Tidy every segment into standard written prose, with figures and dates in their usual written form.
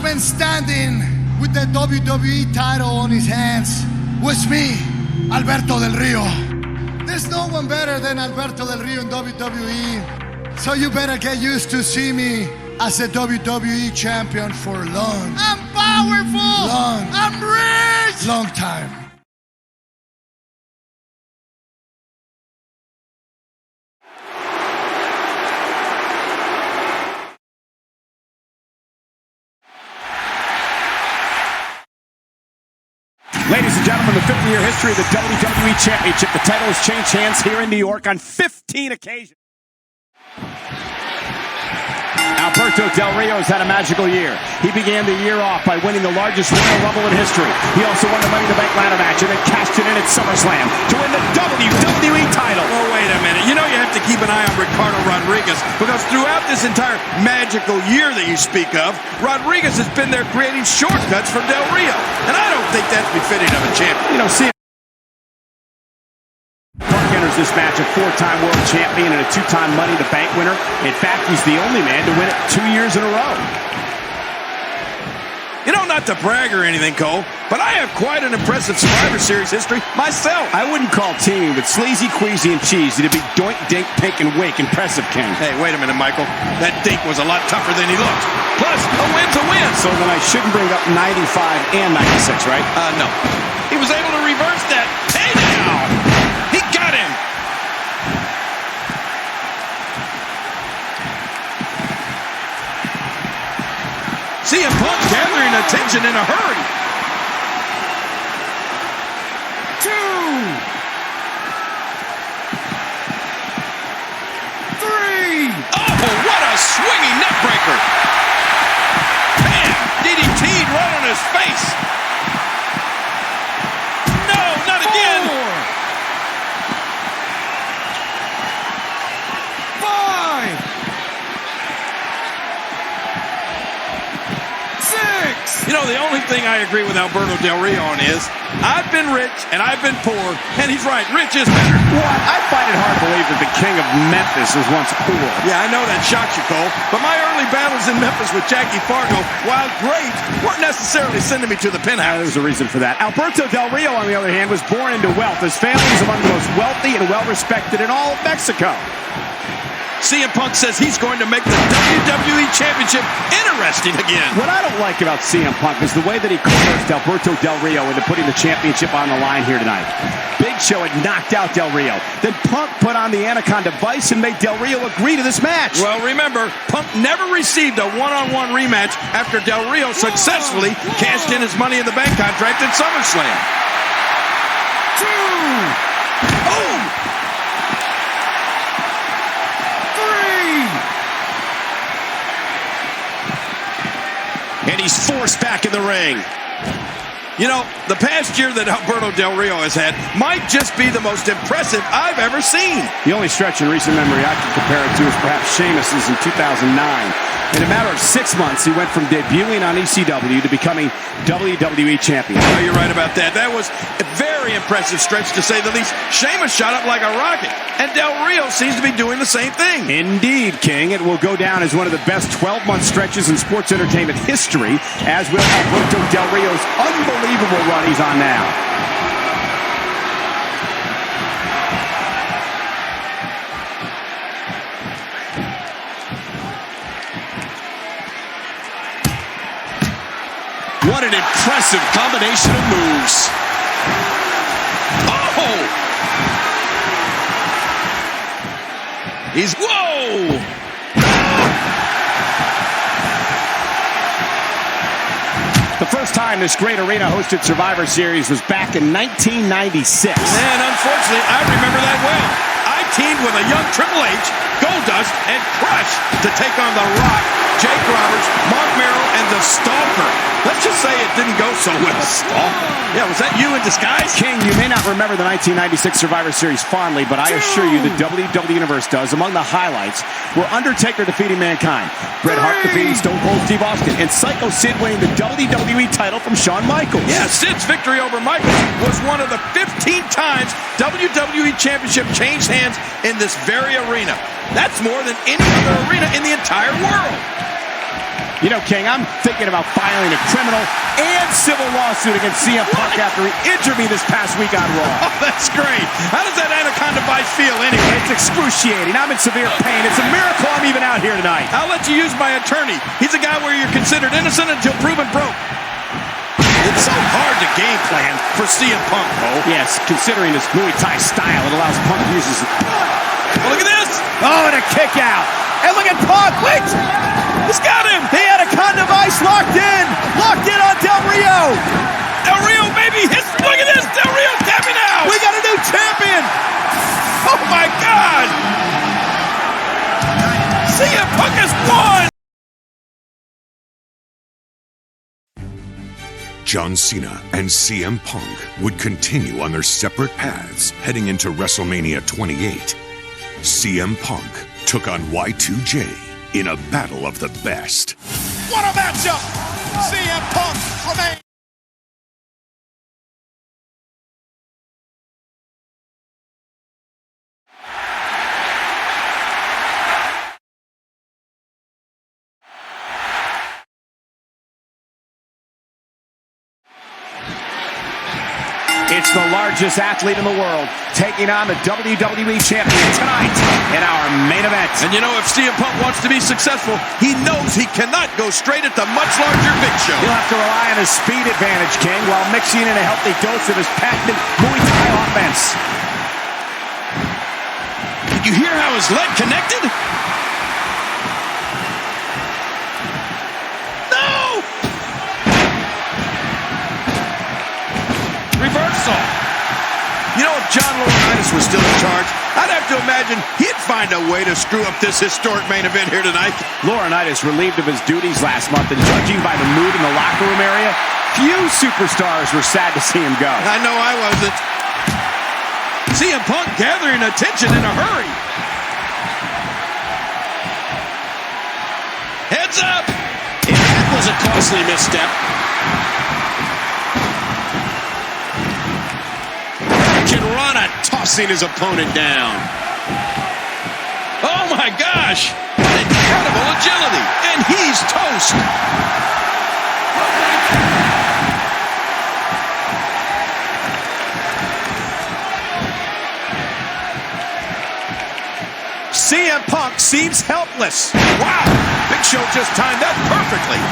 last man standing with the WWE title on his hands was me, Alberto Del Rio. There's no one better than Alberto Del Rio in WWE, so you better get used to see me as a WWE champion for long. I'm powerful! Long. I'm rich! Long time. Ladies and gentlemen, the 50-year history of the WWE Championship. The title has changed hands here in New York on 15 occasions. Alberto Del Rio has had a magical year. He began the year off by winning the largest Royal Rumble in history. He also won the Money in the Bank ladder match and then cashed it in at SummerSlam to win the WWE title. Oh, wait a minute. You know you have to keep an eye on Ricardo Rodriguez because throughout this entire magical year that you speak of, Rodriguez has been there creating shortcuts for Del Rio. And I don't think that's befitting of a champion. You know, see, Punk enters this match a four-time world champion and a two-time Money in the Bank winner. In fact, he's the only man to win it 2 years in a row. You know, not to brag or anything, Cole, but I have quite an impressive Survivor Series history myself. I wouldn't call teaming with Sleazy, Queasy, and Cheesy to be doink, dink, pink, and wink impressive, King. Hey, wait a minute, Michael. That dink was a lot tougher than he looked. Plus, a win's a win. So then I shouldn't bring up 95 and 96, right? No. He was able to reverse that. Hey, now! He got him! CM Punk gathering attention in a hurry. 2, 3. Oh, what a swinging neck breaker. Bam! DDT'd right on his face. No, not again. 4, 5, 6. You know, the only thing I agree with Alberto Del Rio on is, I've been rich and I've been poor, and he's right, rich is better. What? I find it hard to believe that the king of Memphis was once poor. Yeah, I know that shocks you, Cole, but my early battles in Memphis with Jackie Fargo, while great, weren't necessarily sending me to the penthouse. There's a reason for that. Alberto Del Rio, on the other hand, was born into wealth. His family is among the most wealthy and well-respected in all of Mexico. CM Punk says he's going to make the WWE Championship interesting again. What I don't like about CM Punk is the way that he coerced Alberto Del Rio into putting the championship on the line here tonight. Big Show had knocked out Del Rio. Then Punk put on the Anaconda Vice and made Del Rio agree to this match. Well, remember, Punk never received a one-on-one rematch after Del Rio successfully cashed in his Money in the Bank contract at SummerSlam. 2. Boom! And he's forced back in the ring. You know, the past year that Alberto Del Rio has had might just be the most impressive I've ever seen. The only stretch in recent memory I can compare it to is perhaps Sheamus's in 2009. In a matter of 6 months, he went from debuting on ECW to becoming WWE champion. Oh, you're right about that. That was a very impressive stretch, to say the least. Sheamus shot up like a rocket, and Del Rio seems to be doing the same thing. Indeed, King. It will go down as one of the best 12-month stretches in sports entertainment history, as will Alberto Del Rio's unbelievable run he's on now. What an impressive combination of moves. Oh! He's, whoa! The first time this great arena hosted Survivor Series was back in 1996. And unfortunately, I remember that well. I teamed with a young Triple H, Goldust, and Crush to take on The Rock, Jake Roberts, Mark Merrill, and The Stalker. Let's just say it didn't go so well. Yeah, was that you in disguise? King, you may not remember the 1996 Survivor Series fondly, but I assure you the WWE Universe does. Among the highlights were Undertaker defeating Mankind, Bret Hart defeating Stone Cold Steve Austin, and Psycho Sid winning the WWE title from Shawn Michaels. Yeah, Sid's victory over Michaels was one of the 15 times WWE Championship changed hands in this very arena. That's more than any other arena in the entire world. You know, King, I'm thinking about filing a criminal and civil lawsuit against CM Punk after he injured me this past week on Raw. Oh, that's great. How does that anaconda vice feel anyway? It's excruciating. I'm in severe pain. It's a miracle I'm even out here tonight. I'll let you use my attorney. He's a guy where you're considered innocent until proven broke. It's so hard to game plan for CM Punk, Cole. Yes, considering his Muay Thai style, it allows Punk to use his... Well, look at this. Oh, and a kick out. And look at Punk. Wait. He's got him. The anaconda vice locked in. Locked in on Del Rio. Del Rio, maybe his... Look at this. Del Rio tapping out. We got a new champion. Oh, my God. CM Punk has won. John Cena and CM Punk would continue on their separate paths heading into WrestleMania 28. CM Punk took on Y2J in a battle of the best. What a matchup. CM Punk remains. It's the largest athlete in the world taking on the WWE champion tonight in our main event. And you know, if CM Punk wants to be successful, he knows he cannot go straight at the much larger Big Show. He'll have to rely on his speed advantage, King, while mixing in a healthy dose of his patented Muay Thai offense. Did you hear how his leg connected? No! Reversal. You know, if John Laurinaitis was still in charge, I'd have to imagine he'd find a way to screw up this historic main event here tonight. Laurinaitis relieved of his duties last month, and judging by the mood in the locker room area, few superstars were sad to see him go. I know I wasn't. CM Punk gathering attention in a hurry. Heads up! And that was a costly misstep. Kirana tossing his opponent down. Oh my gosh! Incredible agility! And he's toast! CM Punk seems helpless. Wow! Big Show just timed that perfectly.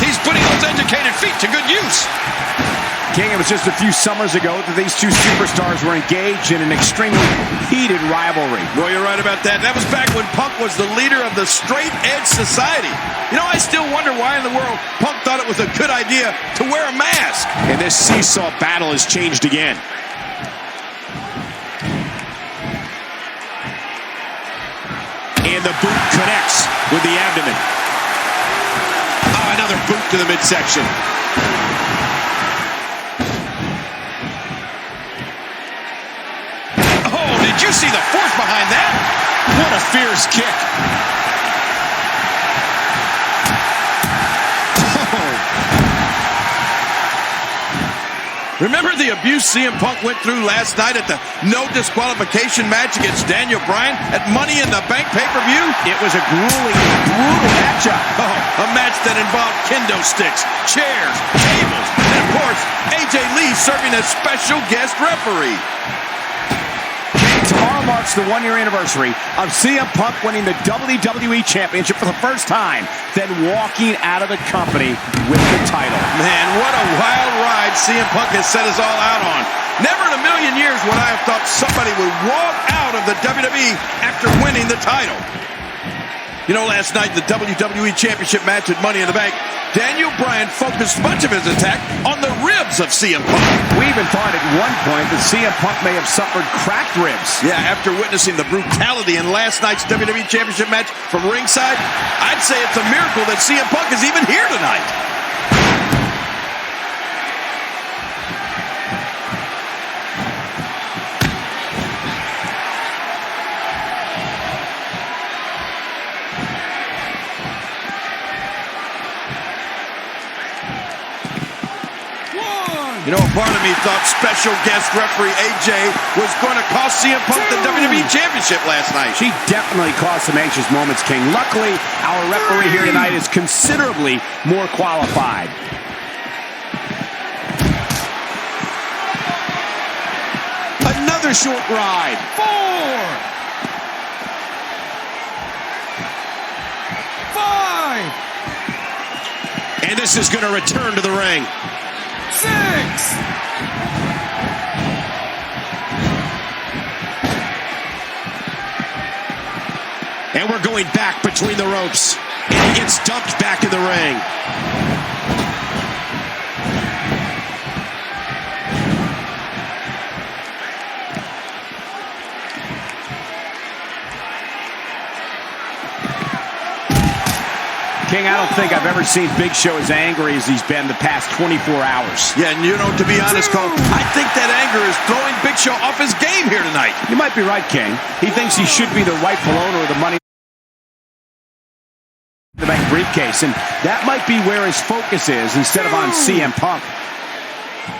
He's putting those educated feet to good use. King, it was just a few summers ago that these two superstars were engaged in an extremely heated rivalry. Well, you're right about that. That was back when Punk was the leader of the straight edge society. You know, I still wonder why in the world Punk thought it was a good idea to wear a mask. And this seesaw battle has changed again. And the boot connects with the abdomen. Oh, another boot to the midsection. Did you see the force behind that? What a fierce kick. Oh. Remember the abuse CM Punk went through last night at the no disqualification match against Daniel Bryan at Money in the Bank pay-per-view? It was a grueling, brutal matchup. Oh, a match that involved kendo sticks, chairs, tables, and of course, AJ Lee serving as special guest referee. Tomorrow marks the one-year anniversary of CM Punk winning the WWE Championship for the first time, then walking out of the company with the title. Man, what a wild ride CM Punk has set us all out on. Never in a million years would I have thought somebody would walk out of the WWE after winning the title. You know, last night in the WWE Championship match at Money in the Bank, Daniel Bryan focused much of his attack on the ribs of CM Punk. We even thought at one point that CM Punk may have suffered cracked ribs. Yeah, after witnessing the brutality in last night's WWE Championship match from ringside, I'd say it's a miracle that CM Punk is even here tonight. You know, a part of me thought special guest referee AJ was going to cost CM Punk the WWE Championship last night. She definitely caused some anxious moments, King. Luckily, our referee here tonight is considerably more qualified. Another short ride. 4, 5, And this is going to return to the ring. 6. And we're going back between the ropes. And he gets dumped back in the ring. King, I don't think I've ever seen Big Show as angry as he's been the past 24 hours. Yeah, and you know, to be honest, Cole, I think that anger is throwing Big Show off his game here tonight. You might be right, King. He thinks he should be the rightful owner of the Money in the Bank briefcase, and that might be where his focus is instead of on CM Punk.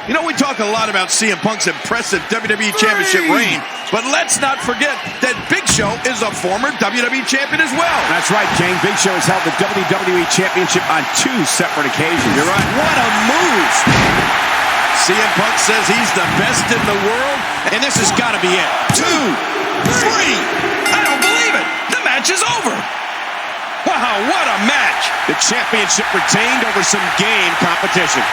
You know, we talk a lot about CM Punk's impressive WWE Championship reign, but let's not forget that Big Show is a former WWE Champion as well. That's right, King. Big Show has held the WWE Championship on 2 separate occasions. You're right. What a move! CM Punk says he's the best in the world, and this has got to be it. 2, 3. I don't believe it. The match is over. Wow, what a match. The championship retained over some game competition.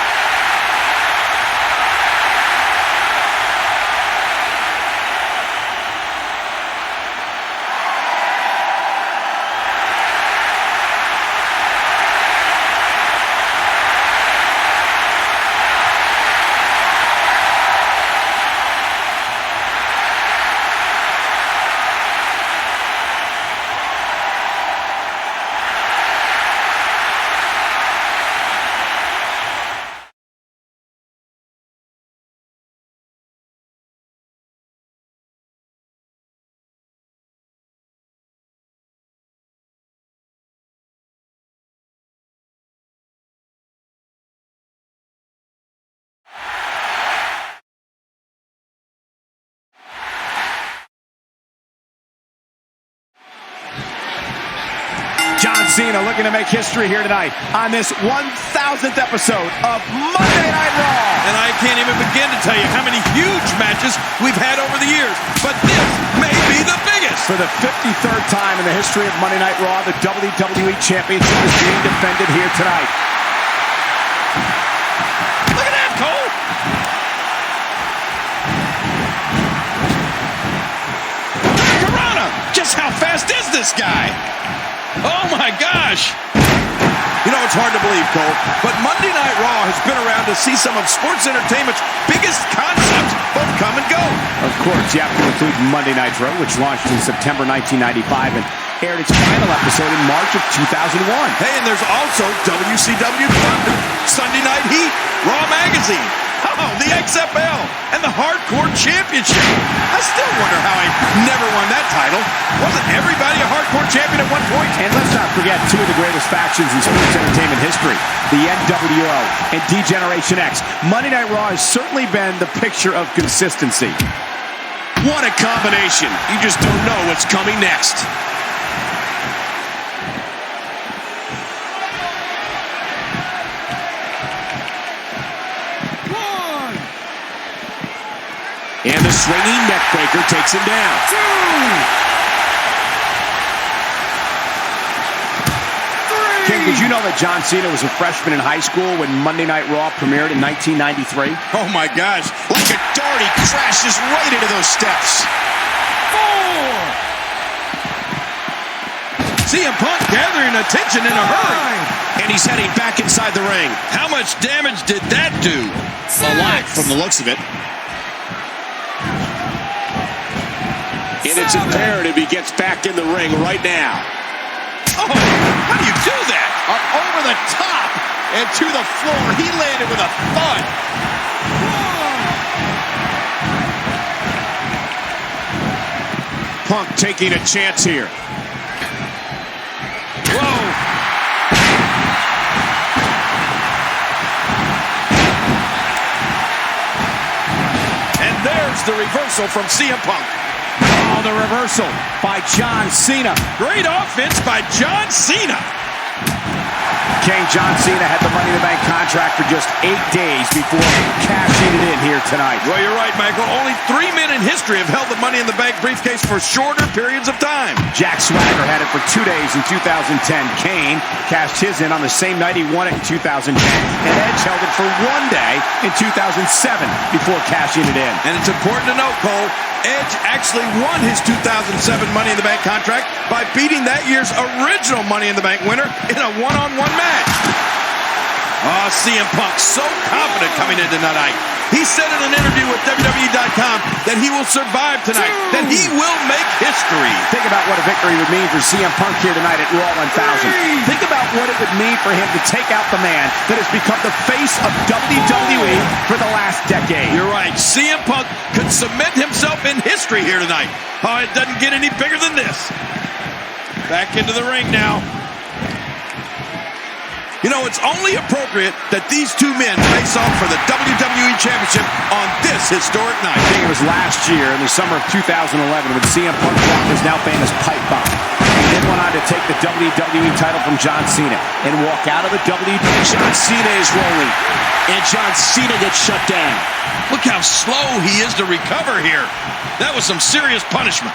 John Cena looking to make history here tonight on this 1000th episode of Monday Night Raw. And I can't even begin to tell you how many huge matches we've had over the years, but this may be the biggest. For the 53rd time in the history of Monday Night Raw, the WWE Championship is being defended here tonight. Look at that, Cole! Corona! Just how fast is this guy? Oh my gosh! You know, it's hard to believe, Cole, but Monday Night Raw has been around to see some of sports entertainment's biggest concepts both come and go. Of course, you have to include Monday Nitro, which launched in September 1995 and aired its final episode in March of 2001. Hey, and there's also WCW Thunder, Sunday Night Heat, Raw Magazine, the XFL, and the Hardcore Championship. I still wonder how I never won that title. Wasn't everybody a Hardcore Champion at one point? And let's not forget 2 of the greatest factions in sports entertainment history, the NWO and D-Generation X. Monday Night Raw has certainly been the picture of consistency. What a combination. You just don't know what's coming next. And the swinging neckbreaker takes him down. 2, 3. King, did you know that John Cena was a freshman in high school when Monday Night Raw premiered in 1993? Oh my gosh. Like a dart, he crashes right into those steps. 4. CM Punk gathering attention in a hurry. And he's heading back inside the ring. How much damage did that do? A lot from the looks of it. And it's imperative he gets back in the ring right now. Oh, how do you do that? Up over the top and to the floor. He landed with a thud. Punk taking a chance here. Whoa. the reversal from CM Punk. Oh, the reversal by John Cena. Great offense by John Cena. King John Cena had the Money in the Bank contract for just 8 days before cashing it in here tonight. Well, you're right, Michael. Only 3 men in history have held the Money in the Bank briefcase for shorter periods of time. Jack Swagger had it for 2 days in 2010. Kane cashed his in on the same night he won it in 2010. And Edge held it for 1 day in 2007 before cashing it in. And it's important to note, Cole, Edge actually won his 2007 Money in the Bank contract by beating that year's original Money in the Bank winner in a one-on-one match. Oh, CM Punk so confident coming into tonight. He said in an interview with WWE.com that he will survive tonight, that he will make history. Think about what a victory would mean for CM Punk here tonight at Raw 1000. Think about what it would mean for him to take out the man that has become the face of WWE for the last decade. You're right. CM Punk could cement himself in history here tonight. Oh, it doesn't get any bigger than this. Back into the ring now. You know, it's only appropriate that these two men face off for the WWE Championship on this historic night. I think it was last year in the summer of 2011 when CM Punk dropped his now famous pipe bomb. He then went on to take the WWE title from John Cena and walk out of the WWE. John Cena is rolling, and John Cena gets shut down. Look how slow he is to recover here. That was some serious punishment.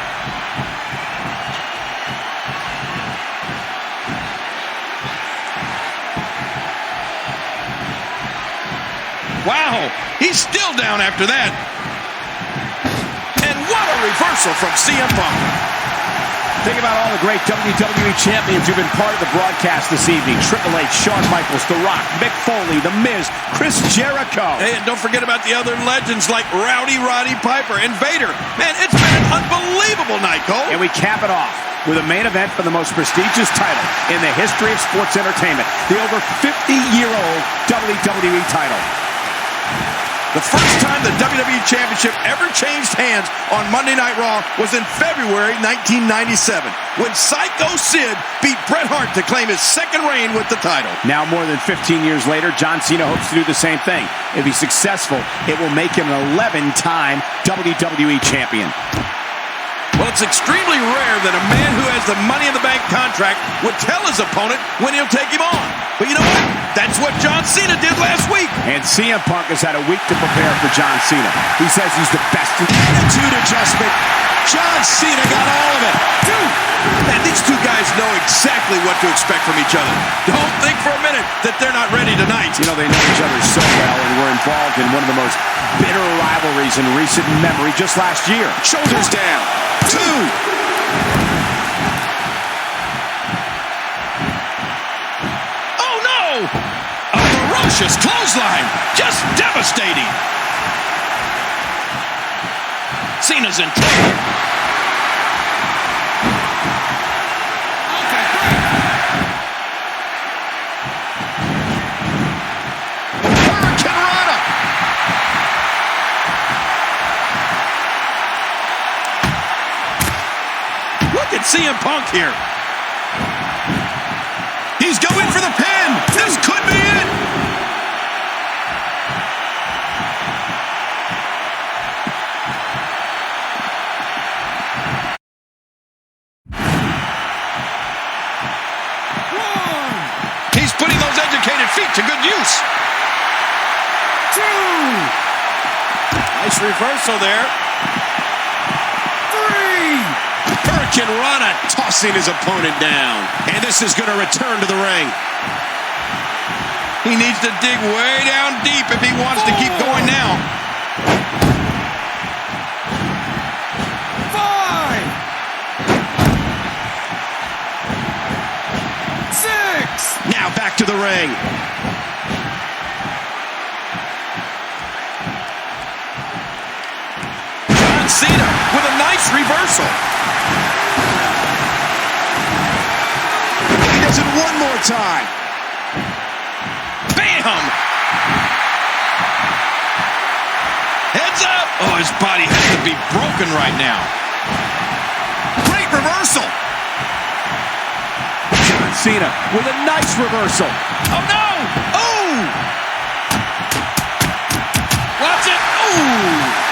Wow, he's still down after that. And what a reversal from CM Punk. Think about all the great WWE champions who've been part of the broadcast this evening. Triple H, Shawn Michaels, The Rock, Mick Foley, The Miz, Chris Jericho. Hey, and don't forget about the other legends like Rowdy Roddy Piper and Vader. Man, it's been an unbelievable night, Cole. And we cap it off with a main event for the most prestigious title in the history of sports entertainment. The over 50-year-old WWE title. The first time the WWE Championship ever changed hands on Monday Night Raw was in February 1997 when Psycho Sid beat Bret Hart to claim his second reign with the title. Now, more than 15 years later, John Cena hopes to do the same thing. If he's successful, it will make him an 11-time WWE champion. Well, it's extremely rare that a man who has the Money in the Bank contract would tell his opponent when he'll take him on. But you know what? That's what John Cena did last week. And CM Punk has had a week to prepare for John Cena. He says he's the best. Attitude adjustment. John Cena got all of it. Dude, man, these two guys know exactly what to expect from each other. Don't think for a minute that they're not ready tonight. You know, they know each other so well and were involved in one of the most bitter rivalries in recent memory just last year. Shoulders down. 2. Oh, no! A ferocious clothesline. Just devastating. Cena's in trouble. CM Punk here. He's going for the pin. This could be it. He's putting those educated feet to good use. 2. Nice reversal there. Rana tossing his opponent down. And this is going to return to the ring. He needs to dig way down deep if he wants to keep going now. 5. 6. Now back to the ring. John Cena with a nice reversal. Does it one more time. Bam! Heads up! Oh, his body has to be broken right now. Great reversal. John Cena with a nice reversal. Oh, no! Oh! Watch it! Oh!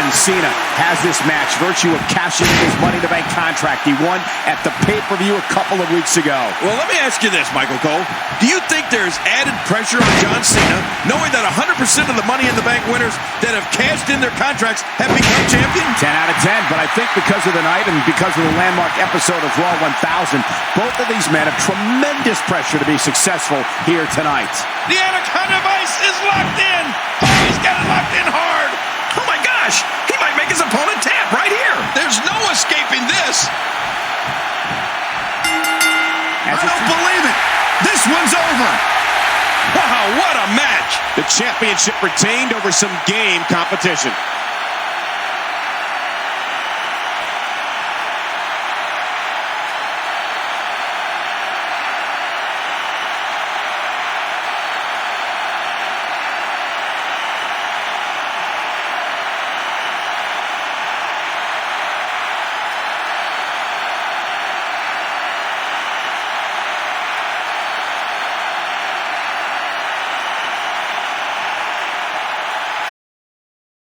John Cena has this match, virtue of cashing in his Money in the Bank contract he won at the pay-per-view a couple of weeks ago. Well, let me ask you this, Michael Cole. Do you think there's added pressure on John Cena, knowing that 100% of the Money in the Bank winners that have cashed in their contracts have become champions? 10 out of 10, but I think because of the night and because of the landmark episode of Raw 1000, both of these men have tremendous pressure to be successful here tonight. The Anaconda Vice is locked in. Oh, he's got it locked in hard. Oh, my gosh. He might make his opponent tap right here. There's no escaping this. I don't believe it. This one's over. Wow, what a match. The championship retained over some game competition.